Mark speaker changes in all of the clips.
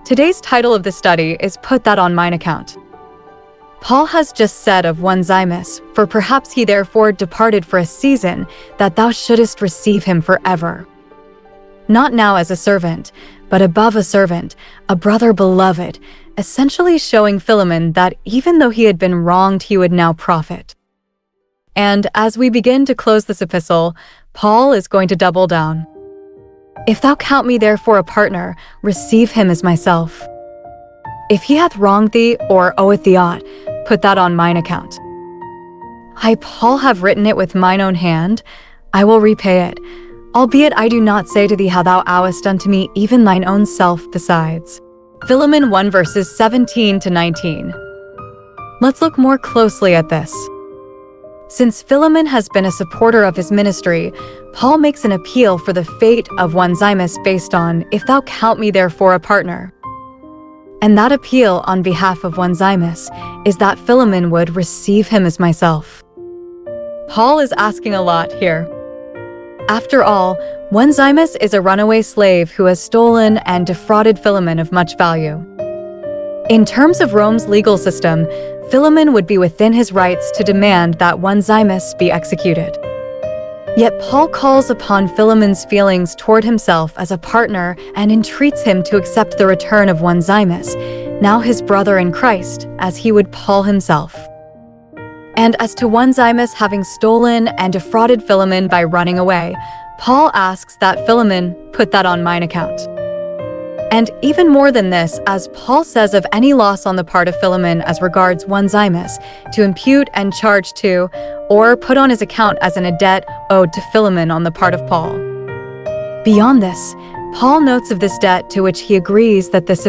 Speaker 1: Today's title of the study is Put That on Mine Account. Paul has just said of Onesimus, for perhaps he therefore departed for a season, that thou shouldest receive him forever. Not now as a servant, but above a servant, a brother beloved, essentially showing Philemon that even though he had been wronged, he would now profit. And as we begin to close this epistle, Paul is going to double down. If thou count me therefore a partner, receive him as myself. If he hath wronged thee, or oweth thee aught, put that on mine account. I, Paul, have written it with mine own hand, I will repay it, albeit I do not say to thee how thou owest unto me even thine own self besides. Philemon 1 verses 17 to 19. Let's look more closely at this. Since Philemon has been a supporter of his ministry, Paul makes an appeal for the fate of Onesimus based on, if thou count me therefore a partner. And that appeal on behalf of Onesimus is that Philemon would receive him as myself. Paul is asking a lot here. After all, Onesimus is a runaway slave who has stolen and defrauded Philemon of much value. In terms of Rome's legal system, Philemon would be within his rights to demand that Onesimus be executed. Yet Paul calls upon Philemon's feelings toward himself as a partner and entreats him to accept the return of Onesimus, now his brother in Christ, as he would Paul himself. And as to Onesimus having stolen and defrauded Philemon by running away, Paul asks that Philemon put that on mine account. And even more than this, as Paul says of any loss on the part of Philemon as regards Onesimus, to impute and charge to, or put on his account as in a debt owed to Philemon on the part of Paul. Beyond this, Paul notes of this debt to which he agrees that this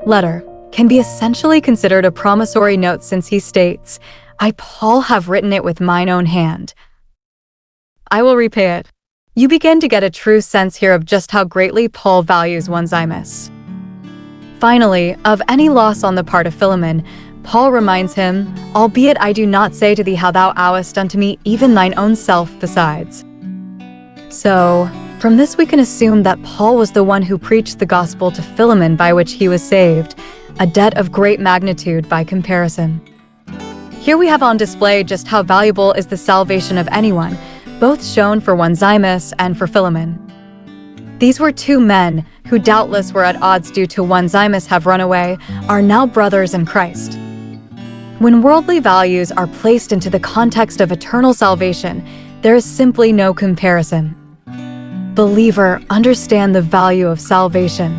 Speaker 1: letter, can be essentially considered a promissory note, since he states, I, Paul, have written it with mine own hand. I will repay it. You begin to get a true sense here of just how greatly Paul values Onesimus. Finally, of any loss on the part of Philemon, Paul reminds him, albeit I do not say to thee how thou owest unto me even thine own self besides. So, from this we can assume that Paul was the one who preached the gospel to Philemon by which he was saved, a debt of great magnitude by comparison. Here we have on display just how valuable is the salvation of anyone, both shown for Onesimus and for Philemon. These were two men who doubtless were at odds due to Onesimus have run away, are now brothers in Christ. When worldly values are placed into the context of eternal salvation, there is simply no comparison. Believer, understand the value of salvation.